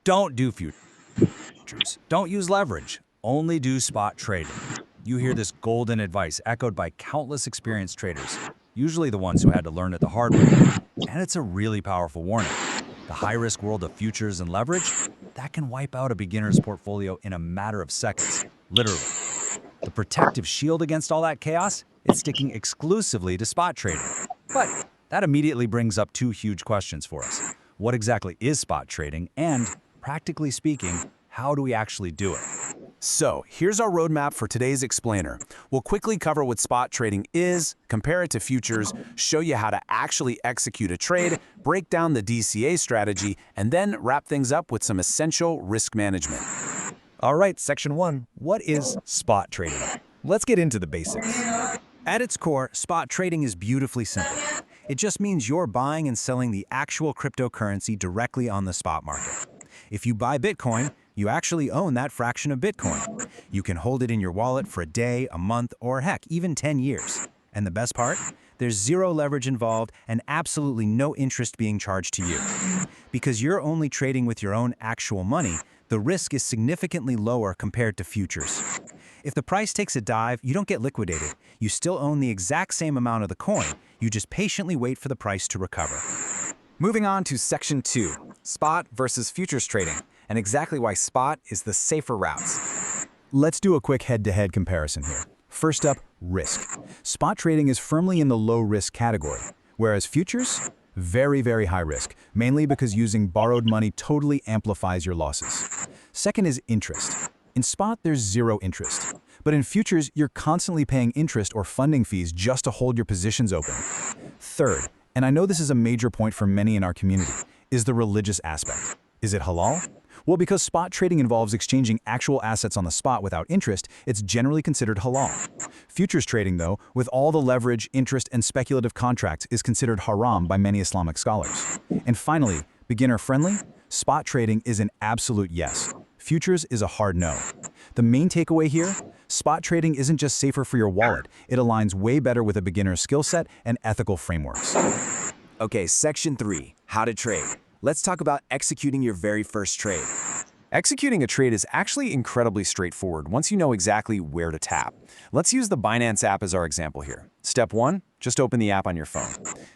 Don't do futures. Don't use leverage. Only do spot trading. You hear this golden advice echoed by countless experienced traders, usually the ones who had to learn it the hard way. And it's a really powerful warning. The high-risk world of futures and leverage, that can wipe out a beginner's portfolio in a matter of seconds, literally. The protective shield against all that chaos is sticking exclusively to spot trading. But that immediately brings up two huge questions for us. What exactly is spot trading? And, practically speaking, how do we actually do it? So, here's our roadmap for today's explainer. We'll quickly cover what spot trading is, compare it to futures, show you how to actually execute a trade, break down the DCA strategy, and then wrap things up with some essential risk management. All right, section 1. What is spot trading? Let's get into the basics. At its core, spot trading is beautifully simple. It just means you're buying and selling the actual cryptocurrency directly on the spot market. If you buy Bitcoin, you actually own that fraction of Bitcoin. You can hold it in your wallet for a day, a month, or heck, even 10 years. And the best part? There's zero leverage involved and absolutely no interest being charged to you. Because you're only trading with your own actual money, the risk is significantly lower compared to futures. If the price takes a dive, you don't get liquidated. You still own the exact same amount of the coin. You just patiently wait for the price to recover. Moving on to section 2, spot versus futures trading, and exactly why spot is the safer route. Let's do a quick head-to-head comparison here. First up, risk. Spot trading is firmly in the low-risk category, whereas futures, very, very high risk, mainly because using borrowed money totally amplifies your losses. Second is interest. In spot, there's zero interest. But in futures, you're constantly paying interest or funding fees just to hold your positions open. Third, and I know this is a major point for many in our community, is the religious aspect. Is it halal? Well, because spot trading involves exchanging actual assets on the spot without interest, it's generally considered halal. Futures trading, though, with all the leverage, interest, and speculative contracts, is considered haram by many Islamic scholars. And finally, beginner-friendly? Spot trading is an absolute yes. Futures is a hard no. The main takeaway here? Spot trading isn't just safer for your wallet, it aligns way better with a beginner's skill set and ethical frameworks. Okay, section 3, how to trade. Let's talk about executing your very first trade. Executing a trade is actually incredibly straightforward once you know exactly where to tap. Let's use the Binance app as our example here. Step 1, just open the app on your phone.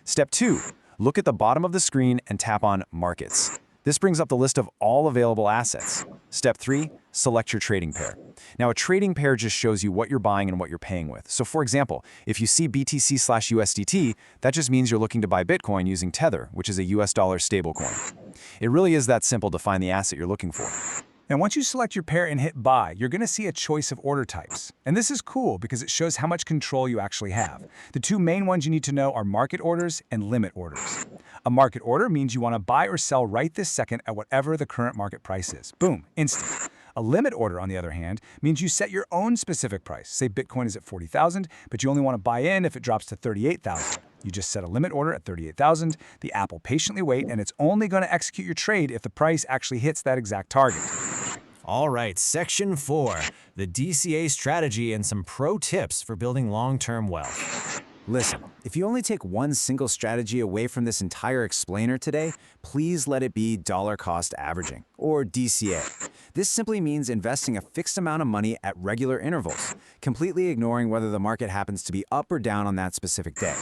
Step 2, look at the bottom of the screen and tap on Markets. This brings up the list of all available assets. Step 3, select your trading pair. Now, a trading pair just shows you what you're buying and what you're paying with. So for example, if you see BTC/USDT, that just means you're looking to buy Bitcoin using Tether, which is a US dollar stablecoin. It really is that simple to find the asset you're looking for. And once you select your pair and hit buy, you're going to see a choice of order types. And this is cool because it shows how much control you actually have. The two main ones you need to know are market orders and limit orders. A market order means you want to buy or sell right this second at whatever the current market price is. Boom, instant. A limit order, on the other hand, means you set your own specific price. Say Bitcoin is at 40,000, but you only want to buy in if it drops to 38,000. You just set a limit order at 38,000, the app will patiently wait, and it's only going to execute your trade if the price actually hits that exact target. All right, section 4, the DCA strategy and some pro tips for building long-term wealth. Listen, if you only take one single strategy away from this entire explainer today, please let it be dollar cost averaging, or DCA. This simply means investing a fixed amount of money at regular intervals, completely ignoring whether the market happens to be up or down on that specific day.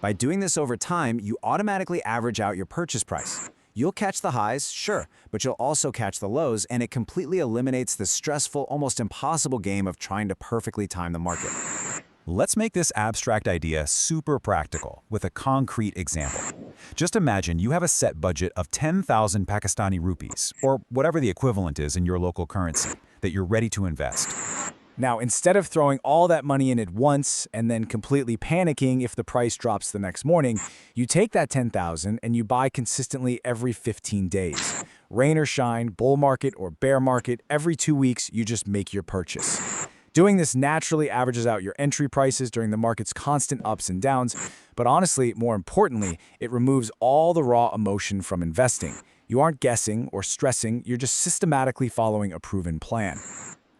By doing this over time, you automatically average out your purchase price. You'll catch the highs, sure, but you'll also catch the lows, and it completely eliminates the stressful, almost impossible game of trying to perfectly time the market. Let's make this abstract idea super practical with a concrete example. Just imagine you have a set budget of 10,000 Pakistani rupees, or whatever the equivalent is in your local currency, that you're ready to invest. Now, instead of throwing all that money in at once and then completely panicking if the price drops the next morning, you take that 10,000 and you buy consistently every 15 days. Rain or shine, bull market or bear market, every 2 weeks you just make your purchase. Doing this naturally averages out your entry prices during the market's constant ups and downs, but honestly, more importantly, it removes all the raw emotion from investing. You aren't guessing or stressing, you're just systematically following a proven plan.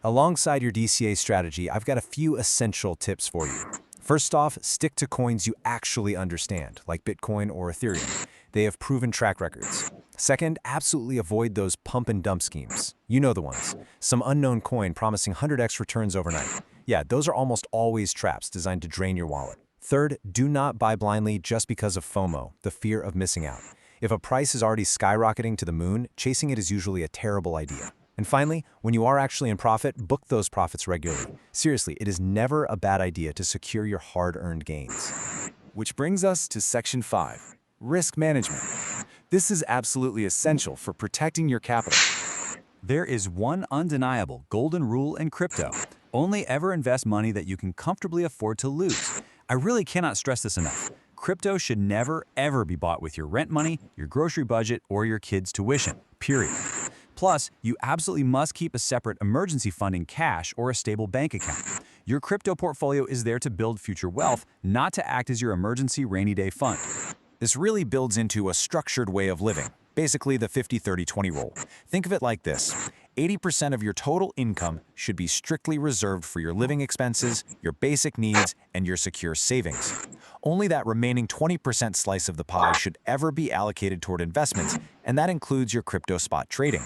Alongside your DCA strategy, I've got a few essential tips for you. First off, stick to coins you actually understand, like Bitcoin or Ethereum. They have proven track records. Second, absolutely avoid those pump and dump schemes. You know the ones. Some unknown coin promising 100x returns overnight. Yeah, those are almost always traps designed to drain your wallet. Third, do not buy blindly just because of FOMO, the fear of missing out. If a price is already skyrocketing to the moon, chasing it is usually a terrible idea. And finally, when you are actually in profit, book those profits regularly. Seriously, it is never a bad idea to secure your hard-earned gains. Which brings us to Section 5, risk management. This is absolutely essential for protecting your capital. There is one undeniable golden rule in crypto. Only ever invest money that you can comfortably afford to lose. I really cannot stress this enough. Crypto should never, ever be bought with your rent money, your grocery budget, or your kids' tuition, period. Plus, you absolutely must keep a separate emergency fund in cash or a stable bank account. Your crypto portfolio is there to build future wealth, not to act as your emergency rainy day fund. This really builds into a structured way of living, basically the 50-30-20 rule. Think of it like this. 80% of your total income should be strictly reserved for your living expenses, your basic needs, and your secure savings. Only that remaining 20% slice of the pie should ever be allocated toward investments, and that includes your crypto spot trading.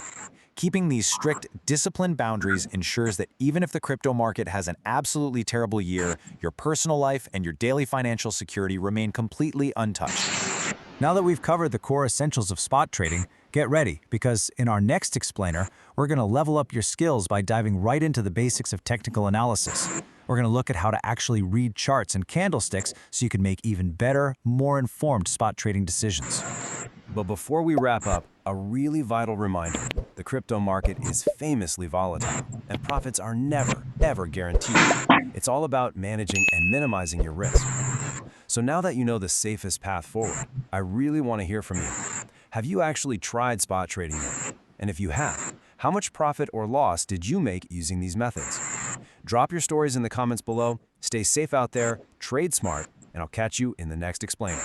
Keeping these strict, disciplined boundaries ensures that even if the crypto market has an absolutely terrible year, your personal life and your daily financial security remain completely untouched. Now that we've covered the core essentials of spot trading, get ready, because in our next explainer, we're going to level up your skills by diving right into the basics of technical analysis. We're going to look at how to actually read charts and candlesticks so you can make even better, more informed spot trading decisions. But before we wrap up, a really vital reminder. The crypto market is famously volatile, and profits are never, ever guaranteed. It's all about managing and minimizing your risk. So now that you know the safest path forward, I really want to hear from you. Have you actually tried spot trading yet? And if you have, how much profit or loss did you make using these methods? Drop your stories in the comments below, stay safe out there, trade smart, and I'll catch you in the next explainer.